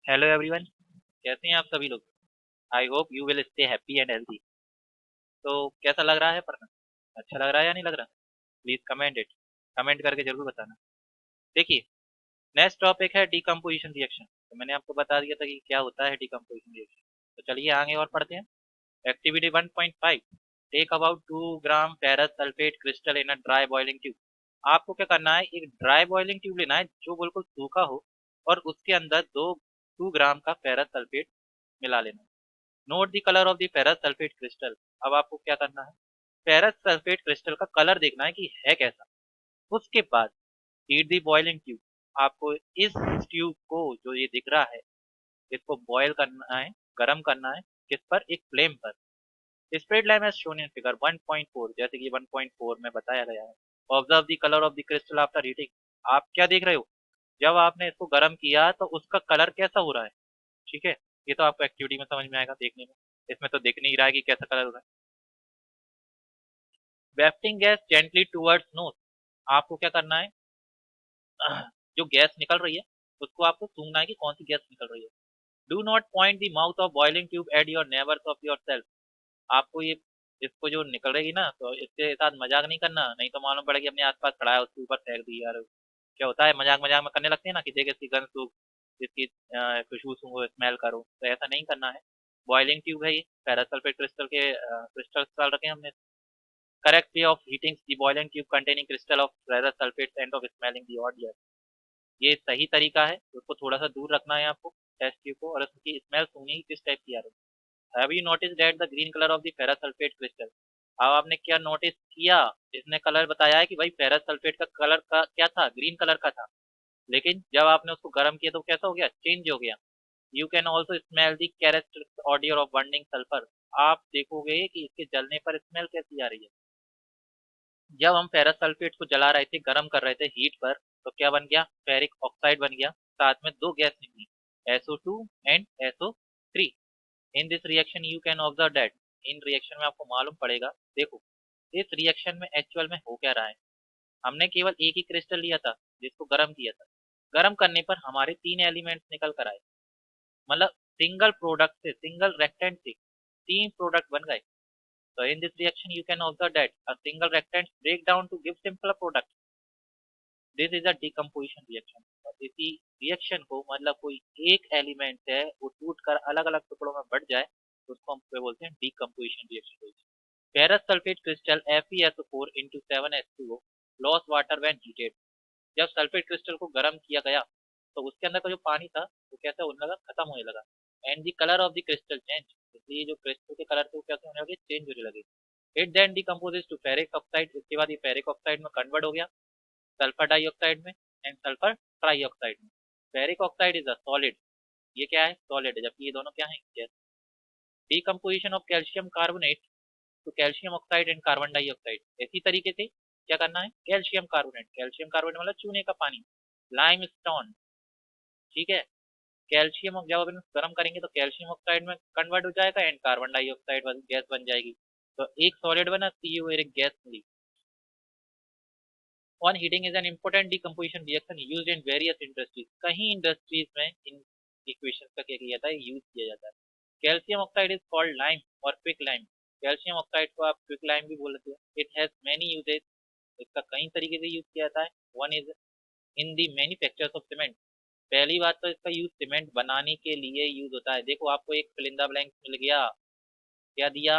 Hello everyone. कैसे हैं आप सभी लोग? I hope you will stay happy and healthy. तो कैसा लग रहा है पढ़ना? अच्छा लग रहा है या नहीं लग रहा? Please comment it. कमेंट करके जरूर बताना। देखिए, नेक्स्ट टॉपिक है डीकम्पोजिशन रिएक्शन। तो मैंने आपको बता दिया था कि क्या होता है डीकम्पोजिशन रिएक्शन। तो चलिए आगे और पढ़ते हैं। Activity 1.5, take about 2 gram ferrous sulphate crystal in a dry boiling tube. आपको क्या करना है, एक ड्राई बॉइलिंग ट्यूब लेना है जो बिल्कुल सूखा हो, और उसके अंदर 2 ग्राम का फेरस सल्फेट मिला लेना है। Note the colour of the ferrous sulphate crystal. अब आपको क्या करना है, फेरस सल्फेट क्रिस्टल का कलर देखना है कि है कैसा। उसके बाद हीट द बॉइलिंग ट्यूब। आपको इस ट्यूब को, जो ये दिख रहा है, इसको बॉयल करना है, गर्म करना है। किस पर? एक फ्लेम पर। Spread lime as shown in figure 1.4, जैसे कि 1.4 में बताया गया है। Observe the colour of the crystal after heating. आप क्या देख रहे हो, जब आपने इसको गर्म किया तो उसका कलर कैसा हो रहा है। ठीक है, ये तो आपको एक्टिविटी में समझ में आएगा देखने में। इसमें तो दिख नहीं रहा है कि कैसा कलर हो रहा है। वेफ्टिंग गैस जेंटली टूवर्ड्स नोज। आपको क्या करना है, जो गैस निकल रही है उसको आपको सूंघना है कि कौन सी गैस निकल रही है। Do not point the mouth of boiling tube at your neighbours of your self. आपको ये, इसको जो निकल रही ना, तो इसके साथ मजाक नहीं करना, नहीं तो मालूम पड़ेगा अपने आसपास खड़ा है उसके ऊपर फेंक दी यार। क्या होता है, मजाक मजाक में करने लगते हैं ना कि देख इसकी गंध सूंघ, इसकी खुशबू सूंघो, स्मेल करो, तो ऐसा नहीं करना है। बॉइलिंग ट्यूब है ये, पैरासल्फेट क्रिस्टल के क्रिस्टल्स डाल रखे हैं हमने। Correct way of heating the boiling tube containing crystal of parasulphate and of smelling the odour. ये सही तरीका है, उसको थोड़ा सा दूर रखना है आपको, टेस्ट ट्यूब को, और उसकी स्मेल सुनी किस टाइप की आ रही है। Have you notice that the green colour of the ferrous sulphate crystal. अब आपने क्या नोटिस किया, इसने कलर बताया है कि भाई फेरस सल्फेट का कलर का क्या था, ग्रीन कलर का था। लेकिन जब आपने उसको गर्म किया तो कैसा हो गया, चेंज हो गया। You can also smell the characteristic audio of burning sulphur. आप देखोगे कि इसके जलने पर स्मेल कैसी आ रही है। जब हम फेरस सल्फेट को जला रहे थे, गर्म कर रहे थे हीट पर, तो क्या बन गया, फेरिक ऑक्साइड बन गया। साथ में दो गैस निकली, SO2 and SO3। In this reaction you can observe that. In reaction में आपको मालूम पड़ेगा, देखो इस रिएक्शन में एक्चुअल में हो क्या रहा है। हमने केवल एक ही क्रिस्टल लिया था जिसको गर्म किया था। गर्म करने पर हमारे 3 एलिमेंट्स निकल कर आए, मतलब सिंगल प्रोडक्ट से, सिंगल रेक्टेंट से 3 प्रोडक्ट बन गए। So in this reaction you can observe that a single reactant break down to give simpler product. This is a decomposition reaction. और इसी रिएक्शन को, मतलब कोई एक एलिमेंट है वो टूट कर अलग अलग टुकड़ों में बढ़ जाए, तो उसको हम क्या बोलते हैं, decomposition reaction. Ferrous sulphate crystal FeSO4 into 7H2O loss water when heated. जब सल्फेट क्रिस्टल को गर्म किया गया तो उसके अंदर का जो पानी था वो कैसे होने लगा, खत्म होने लगा। And the colour of the crystal change. इसलिए जो क्रिस्टल के कलर थे वो कैसे होने लगे, चेंज होने लगे। It then decomposes to ferric oxide. इसके बाद ये फेरिक ऑक्साइड में कन्वर्ट हो गया सल्फर डाइऑक्साइड में, एंड सल्फर ट्राइऑक्साइड में। Ferric oxide is a solid. ये क्या है, सॉलिड है, जबकि ये दोनों क्या है, gas. Decomposition of calcium carbonate to calcium oxide and carbon dioxide. इसी तरीके से क्या करना है, कैल्शियम कार्बोनेट, कैल्शियम कार्बोनेट मतलब चूने का पानी, लाइम स्टोन। ठीक है, कैल्शियम जब अपन गर्म करेंगे तो कैल्शियम ऑक्साइड में कन्वर्ट हो जाएगा एंड कार्बन डाइऑक्साइड गैस बन जाएगी। तो एक सॉलिड बना, CO एक गैस मिली। On heating is an important decomposition reaction used in various industries. कहीं इंडस्ट्रीज में इन इक्वेशन का क्या किया जाता है, यूज किया जाता है। Calcium oxide is called lime और क्विक लाइम। कैल्शियम ऑक्साइड को आप क्विक लाइम भी बोलते हो। It has many uses. इसका कई तरीके से यूज किया जाता है। One is in the manufacture of cement. पहली बात तो इसका यूज सीमेंट बनाने के लिए यूज होता है। देखो आपको एक फिलिंदा ब्लैंक मिल गया, क्या दिया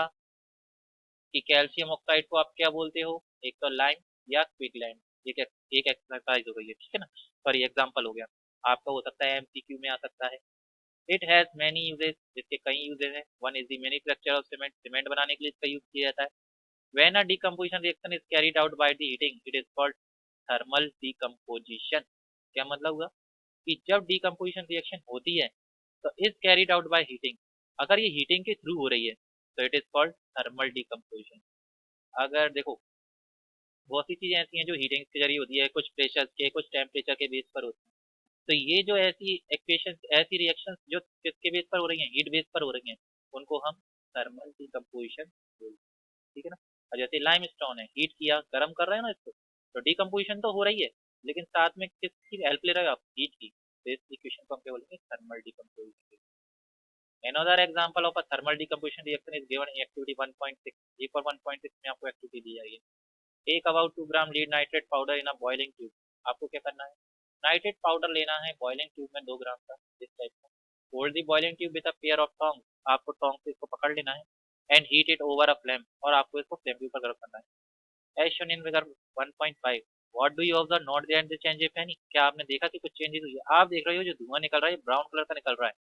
कि कैल्शियम ऑक्साइड को आप क्या बोलते हो, एक तो लाइम या क्विक लाइम। एक एक एक्सरसाइज हो गई है, ठीक है ना, सॉरी एग्जांपल हो गया। आपका हो सकता है MCQ में आ सकता है। It has many uses. इसके कई यूजेस हैं। One is the manufacture of cement. Cement बनाने के लिए इसका यूज किया जाता है। When a decomposition reaction is carried out by the heating it is called thermal decomposition. क्या मतलब हुआ, कि जब डिकम्पोजिशन रिएक्शन होती है तो is carried out by heating. अगर ये हीटिंग के थ्रू हो रही है तो it is called thermal decomposition. अगर देखो, बहुत सी चीजें ऐसी हैं जो हीटिंग के जरिए होती है, कुछ प्रेशर के, कुछ टेम्परेचर के बेस पर होती है। तो ये जो ऐसी इक्वेशन, ऐसी रिएक्शंस जो किसके बेस पर हो रही हैं, हीट बेस पर हो रही हैं, उनको हम थर्मल डिकम्पोजिशन बोलते हैं। ठीक है ना। और जैसे लाइम स्टोन है, हीट किया, गर्म कर रहे हैं ना इसको, तो डिकम्पोजिशन तो हो रही है, लेकिन साथ में किसकी हेल्प ले रहे हो आप, हीट की। दिस इक्वेशन को हम क्या बोलेंगे, thermal decomposition. Another example of a thermal decomposition reaction is given in activity 1.6. ये पर 1.6 में आपको एक्टिविटी दी जाएगी। Take about 2 gram lead nitrate powder in a boiling tube. आपको क्या करना है, नाइट्रेट पाउडर लेना है बॉइलिंग ट्यूब में 2 ग्राम का, इस टाइप का। Hold the boiling tube with a pair of tong, आपको टोंग से इसको पकड़ लेना है। And heat it over a flame, और आपको इसको फ्लेम के ऊपर गर्म करना है। As shown in figure 1.5। What do you observe, note the end the change if any. क्या आपने देखा कि कुछ चेंजेस हुई है? आप देख रहे हो जो धुआं निकल रहा है ब्राउन कलर का निकल रहा है,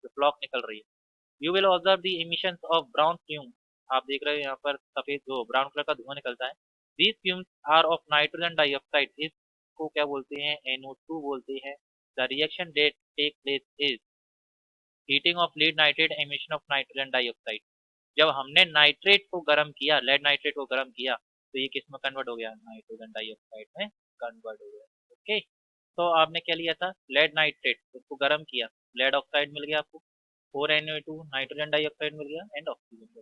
जो फ्लॉक निकल रही है। You will observe the emissions of brown fume. आप देख रहे हो यहाँ पर सफेद जो ब्राउन कलर का धुआं निकलता है। These fumes are of nitrogen dioxide, इसको क्या बोलते हैं, NO2 बोलते हैं। The reaction that take place is heating of lead nitrate, emission of nitrogen dioxide. जब हमने नाइट्रेट को गर्म किया, लेड नाइट्रेट को गर्म किया, तो ये किस में कन्वर्ट हो गया, नाइट्रोजन डाइऑक्साइड में कन्वर्ट हो गया। ओके, तो आपने क्या लिया था, लेड नाइट्रेट, उसको गर्म किया, लेड ऑक्साइड मिल गया आपको, 4NO2 नाइट्रोजन डाइऑक्साइड मिल गया एंड ऑक्सीजन।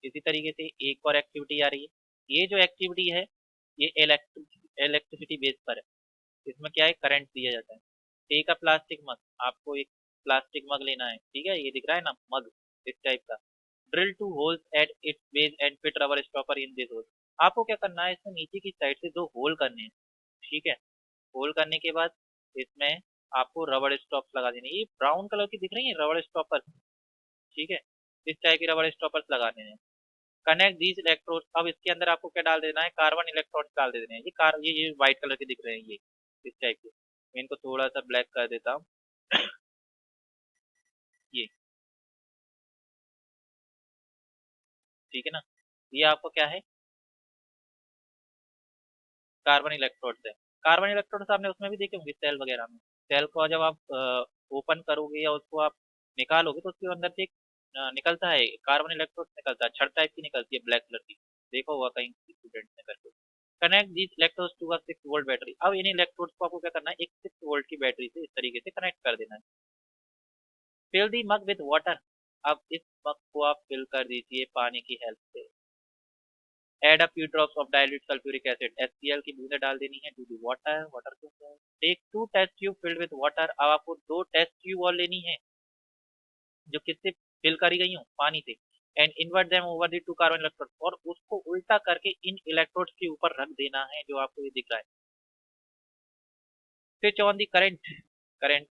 इसी तरीके से एक और एक्टिविटी आ रही है। ये जो एक्टिविटी है ये इलेक्ट्रिसिटी बेस पर है। इसमें क्या है, करंट दिया जाता है। टेक अ प्लास्टिक मग, आपको एक प्लास्टिक मग लेना है, ठीक है, ये दिख रहा है ना मग, इस टाइप का। Drill two holes at its base and fit rubber stopper in this hole. आपको क्या करना है, इसमें नीचे की साइड से 2 होल करने हैं, ठीक है। होल करने के बाद इसमें आपको रबर स्टॉप लगा देने, ये ब्राउन कलर की दिख रही है रबर स्टॉपर, ठीक है, इस टाइप की रबर स्टॉपर्स लगा देने हैं। कनेक्ट दीज इलेक्ट्रोड, अब इसके अंदर आपको क्या डाल देना है, कार्बन इलेक्ट्रोड डाल देने हैं। ये व्हाइट कलर के दिख रहे हैं, ये इस टाइप के। मैं इनको थोड़ा सा ब्लैक कर देता हूँ। ये ठीक है ना, ये आपको क्या है, कार्बन इलेक्ट्रोड है। कार्बन इलेक्ट्रोड आपने उसमें भी देखे होंगे सेल वगैरह में। सेल को जब आप ओपन करोगे या उसको आप निकालोगे तो उसके अंदर से एक निकलता है कार्बन इलेक्ट्रोड, निकलता है छड़ टाइप की निकलती है ब्लैक कलर की, देखो हुआ कहीं स्टूडेंट ने करके। Connect this electrodes to a 6 volt battery. अब इन इलेक्ट्रोड्स को आपको क्या करना है, एक 6 वोल्ट की बैटरी से इस तरीके से कनेक्ट कर देना है। Fill the mug with water, अब इस मग को आप फिल कर दीजिए पानी की हेल्प से। Add a few drops of dilute sulphuric acid, HCl की बूंदें डाल देनी है टू दी वाटर, वाटर को take 2 test tube filled with water. अब आपको 2 टेस्ट ट्यूब और लेनी है जो किससे फिल करी गई हो, पानी से। And invert them over the 2 carbon electrode, और उसको उल्टा करके इन इलेक्ट्रोड्स के ऊपर रख देना है जो आपको ये दिख रहा है। Switch on the current, current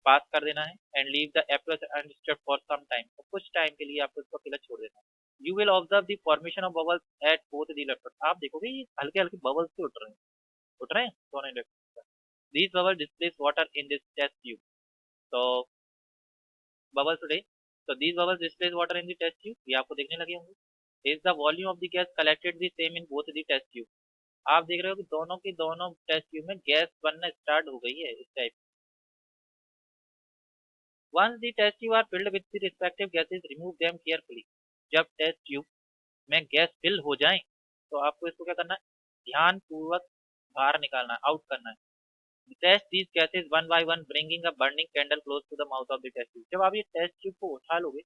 pass कर देना है। And leave the approach undisturb for some time, तो कुछ टाइम के लिए आपको इसको अकेला छोड़ देना है। You will observe the formation of bubbles at both the electrode. आप देखोगे ये हल्के हल्के बबल्स से उठ रहे हैं दोनों electrode. These bubble displace water in this test tube, तो बबल्स उठे, तो these bubbles displace water in the test tube, ये आपको देखने लगे होंगे। Is the volume of the gas collected the same in both the test tube. आप देख रहे हो कि दोनों की दोनों टेस्ट ट्यूब में गैस बनना स्टार्ट हो गई है इस type. Once the test tube are filled with the respective gases, remove them carefully. जब टेस्ट ट्यूब में गैस फिल हो जाए तो आपको इसको क्या करना है, ध्यान पूर्वक बाहर निकालना है, आउट करना है। Test these gases one by one bringing a burning candle close to the mouth of the test tube. जब आप ये टेस्ट ट्यूब को उठा लोगे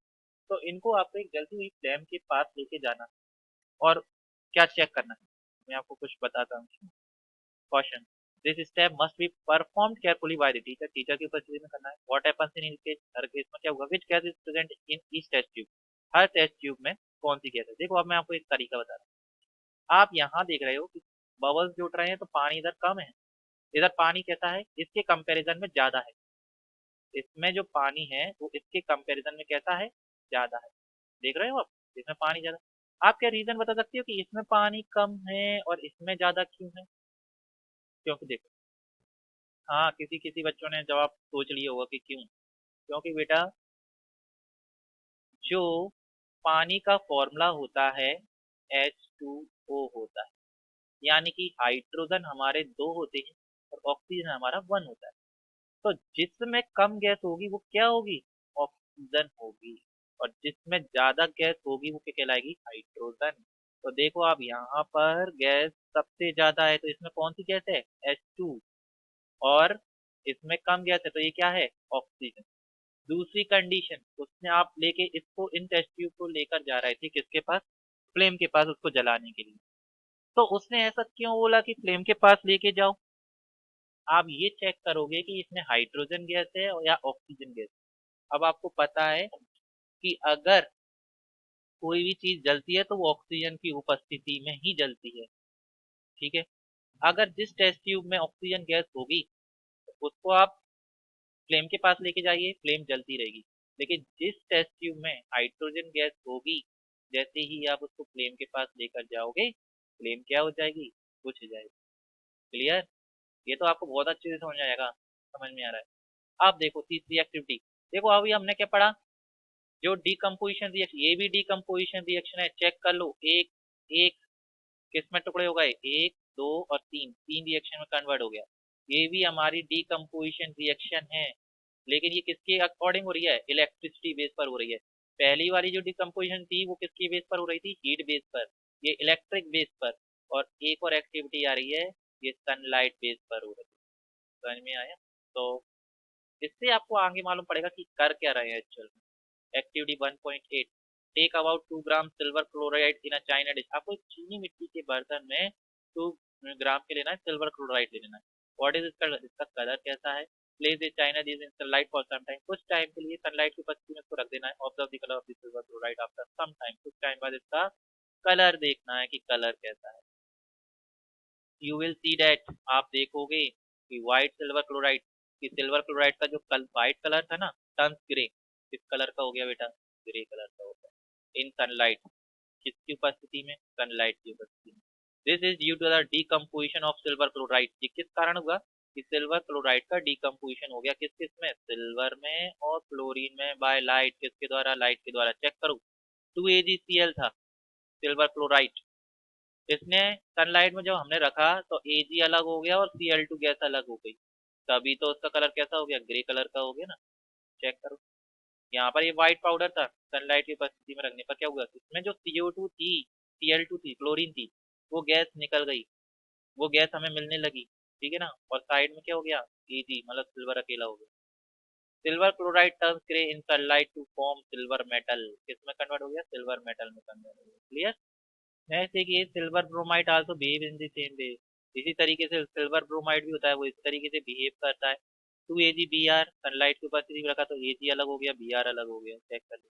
तो इनको आपको एक जलती हुई फ्लेम के पास लेके जाना और क्या चेक करना है, मैं आपको कुछ बताता हूँ। Caution. This step must be performed carefully by the teacher. Teacher की उपस्थिति में करना है। What happens in case, her case में क्या होगा, which gas is present in each test tube। हर टेस्ट ट्यूब में कौन सी गैस है। देखो अब मैं आपको एक तरीका बता रहा हूँ। आप यहाँ देख रहे हो कि बबल्स जो उठ रहे हैं तो पानी इधर कम है, इधर पानी कैसा है, इसके कंपैरिजन में ज्यादा है। इसमें जो पानी है वो इसके कंपैरिजन में कैसा है, ज्यादा है। देख रहे हो आप, इसमें पानी ज्यादा। आप क्या रीजन बता सकते हो कि इसमें पानी कम है और इसमें ज्यादा क्यों है? क्योंकि देखो, हाँ किसी किसी बच्चों ने जवाब सोच लिया होगा कि क्यों। क्योंकि बेटा जो पानी का फॉर्मूला होता है H2O होता है, यानी कि हाइड्रोजन हमारे 2 होते हैं और ऑक्सीजन हमारा 1 होता है। तो जिसमें कम गैस होगी वो क्या होगी, ऑक्सीजन होगी, और जिसमें ज्यादा गैस होगी वो क्या कहलाएगी, हाइड्रोजन। तो देखो आप यहाँ पर गैस सबसे ज्यादा है तो इसमें कौन सी गैस है, H2, और इसमें कम गैस है तो ये क्या है, ऑक्सीजन। दूसरी कंडीशन, उसने आप लेके इसको इन टेस्ट ट्यूब को लेकर जा रहे थे किसके पास, फ्लेम के पास, उसको जलाने के लिए। तो उसने ऐसा क्यों बोला कि फ्लेम के पास लेके जाओ, आप ये चेक करोगे कि इसमें हाइड्रोजन गैस है या ऑक्सीजन गैस। अब आपको पता है कि अगर कोई भी चीज जलती है तो वो ऑक्सीजन की उपस्थिति में ही जलती है, ठीक है। अगर जिस टेस्ट ट्यूब में ऑक्सीजन गैस होगी उसको आप फ्लेम के पास लेके जाइए, फ्लेम जलती रहेगी। लेकिन जिस टेस्ट ट्यूब में हाइड्रोजन गैस होगी, जैसे ही आप उसको फ्लेम के पास लेकर जाओगे, फ्लेम क्या हो जाएगी, बुझ जाएगी। क्लियर? ये तो आपको बहुत अच्छे से समझ में आएगा, समझ में आ रहा है। अब देखो तीसरी एक्टिविटी। देखो अभी हमने क्या पढ़ा, जो डीकम्पोजिशन रिएक्शन, ये भी डीकम्पोजिशन रिएक्शन है, चेक कर लो। एक एक किसमें टुकड़े हो गए, एक दो और तीन, तीन रिएक्शन में कन्वर्ट हो गया। ये भी हमारी डीकम्पोजिशन रिएक्शन है, लेकिन ये किसके अकॉर्डिंग हो रही है, इलेक्ट्रिसिटी बेस पर हो रही है। पहली वाली जो डिकम्पोजिशन थी वो किसकी बेस पर हो रही थी, हीट बेस पर। ये इलेक्ट्रिक बेस पर। और एक और एक्टिविटी आ रही है, ये सनलाइट बेस पर हो रही है। समझ में आया? तो इससे आपको आगे मालूम पड़ेगा कि कर क्या रहे हैं एक्चुअल में। Activity 1.8, take about 2 gram silver chloride in a china dish. आपको एक चीनी मिट्टी के बर्तन में 2 ग्राम के लेना है सिल्वर क्लोराइड ले लेना है। व्हाट इज इसका कलर कैसा है। Place the china dish in sunlight for some time, कुछ टाइम के लिए सनलाइट की उपस्थिति में इसको रख देना है। Observe the colour of the silver chloride after some time, कुछ टाइम बाद इसका कलर देखना है कि कलर कैसा है। यू विल सी दैट, आप देखोगे कि व्हाइट सिल्वर क्लोराइड, कि सिल्वर क्लोराइड का जो व्हाइट कलर था ना, टर्न्स ग्रे। किस कलर का हो गया बेटा, ग्रे कलर का हो गया इन सनलाइट। किसकी उपस्थिति में, सनलाइट की उपस्थिति में। This is due to the decomposition of silver chloride. ये किस कारण हुआ कि सिल्वर क्लोराइड का डीकम्पोजिशन हो गया, किस किस में, सिल्वर में और क्लोरीन में, बाय लाइट। किसके द्वारा, लाइट के द्वारा। चेक करो 2AgCl था सिल्वर क्लोराइड, इसने सनलाइट में जब हमने रखा तो Ag अलग हो गया और Cl2 गैस अलग हो गई, तभी तो उसका कलर कैसा हो गया, ग्रे कलर का हो गया ना। चेक करो, यहाँ पर ये व्हाइट पाउडर था, सनलाइट की उपस्थिति में रखने पर क्या हुआ, इसमें जो CO2 थी, Cl2 थी, क्लोरीन थी, वो गैस निकल गई, वो गैस हमें मिलने लगी, ठीक है ना। और साइड में क्या हो गया, Ag मतलब सिल्वर अकेला हो गया। Silver chloride turns grey in sunlight to form silver metal, किसमें कन्वर्ट हो गया, सिल्वर मेटल में कन्वर्ट हो गया। क्लियर? जैसे कि silver bromide also behave in the same way. इसी तरीके से सिल्वर ब्रोमाइड भी होता है, वो इस तरीके से बिहेव करता है। 2AgBr, सनलाइट के उपस्थिति में रखा तो Ag अलग हो गया, Br अलग हो गया। चेक कर लो।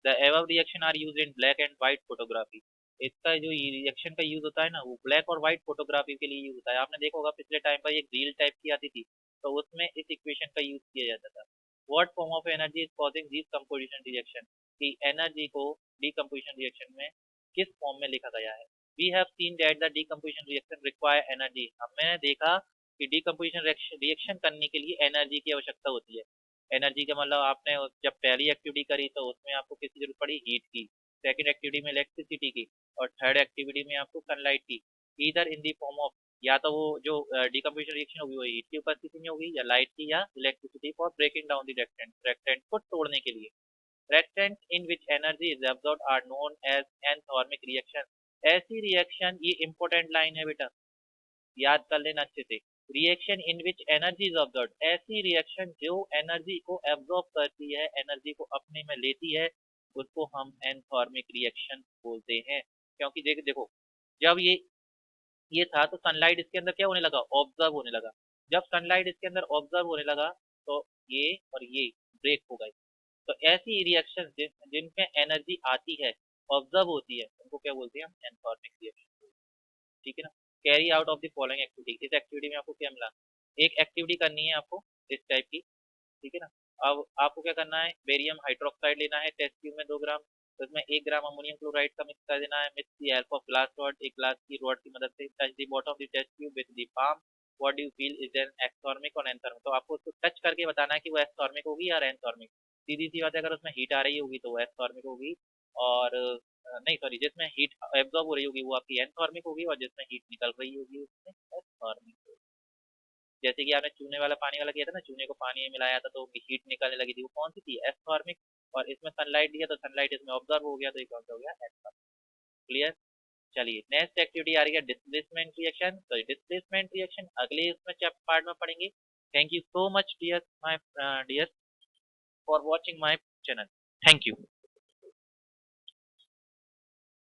The above reaction are used in black and white photography. इसका जो रिएक्शन का यूज होता है ना, वो ब्लैक और व्हाइट फोटोग्राफी के लिए यूज होता है। आपने देखा होगा पिछले टाइम पर एक रील टाइप की आती थी, तो उसमें इस इक्वेशन का यूज किया जाता था। What form of energy is causing this composition reaction, की एनर्जी को डीकम्पोजिशन रिएक्शन में किस फॉर्म में लिखा गया है। We have seen that the decomposition reaction require energy. हमने देखा कि डीकम्पोजिशन रिएक्शन करने के लिए एनर्जी की आवश्यकता होती है। एनर्जी का मतलब, आपने जब पहली एक्टिविटी करी तो उसमें आपको किसकी जरूरत पड़ी, हीट की। सेकंड एक्टिविटी में इलेक्ट्रिसिटी की। और थर्ड एक्टिविटी में आपको सनलाइट की। Either in the form of, या तो वो जो डीकम्पोजिशन रिएक्शन होगी वो हीट की उपस्थिति में होगी, या लाइट की, या electricity for breaking down the reactant, reactant को तोड़ने के लिए। reactants in which energy is absorbed are known as endothermic reaction. ऐसी रिएक्शन, ये इंपॉर्टेंट लाइन है बेटा, याद कर लेना अच्छे से। Reaction in which energy is observe, ऐसी रिएक्शन जो एनर्जी को एब्जॉर्ब करती है, एनर्जी को अपने में लेती है, उसको हम एंथॉर्मिक रिएक्शन बोलते हैं। क्योंकि देखो, जब ये था तो सनलाइट इसके अंदर क्या होने लगा, ऑब्जर्व होने लगा। जब सनलाइट इसके अंदर ऑब्जर्व होने लगा तो ये और ये ब्रेक हो गए। तो ऐसी रिएक्शन जिनमें एनर्जी आती है, ऑब्जर्व होती है, उनको क्या बोलते हैं हम, एनथॉर्मिक रिएक्शन। ठीक है ना। Carry out of the following activity, इस एक्टिविटी में आपको क्या मिला, एक एक्टिविटी करनी है आपको इस टाइप की, ठीक है ना। अब आपको क्या करना है, बेरियम हाइड्रोक्साइड लेना है टेस्ट ट्यूब में 2 ग्राम, तो उसमें 1 ग्राम अमोनियम क्लोराइड का मिक्स कर देना है। Mix the help of glass rod, एक ग्लास की रॉड की मदद से touch the bottom of the test tube with the palm. What do you feel is an exothermic और एंथॉर्मिक, तो आपको उसको टच करके बताना है कि वो एक्सॉर्मिक होगी या एंथॉर्मिक। सीधी सी बात है, अगर उसमें हीट आ रही होगी तो वो एक्सॉर्मिक होगी, और नहीं सॉरी, जिसमें हीट एब्जॉर्ब हो रही होगी वो आपकी एंथॉर्मिक होगी, और जिसमें हीट निकल रही होगी उसमें एक्सॉर्मिक होगी। जैसे कि आपने चूने वाला पानी वाला किया था ना, चूने को पानी में मिलाया था तो हीट निकलने लगी थी, वो कौन सी थी, एक्सॉर्मिक। और इसमें सनलाइट दिया तो सनलाइट इसमें ऑब्जर्व हो गया, तो ये कौन सा हो गया, एक्सॉर्मिक। क्लियर? चलिए नेक्स्ट एक्टिविटी आ रही है डिस्प्लेसमेंट रिएक्शन। तो डिस्प्लेसमेंट रिएक्शन अगले इसमें चैप्टर पार्ट में पढ़ेंगे। Thank you so much dear my dear for watching my channel. Thank you.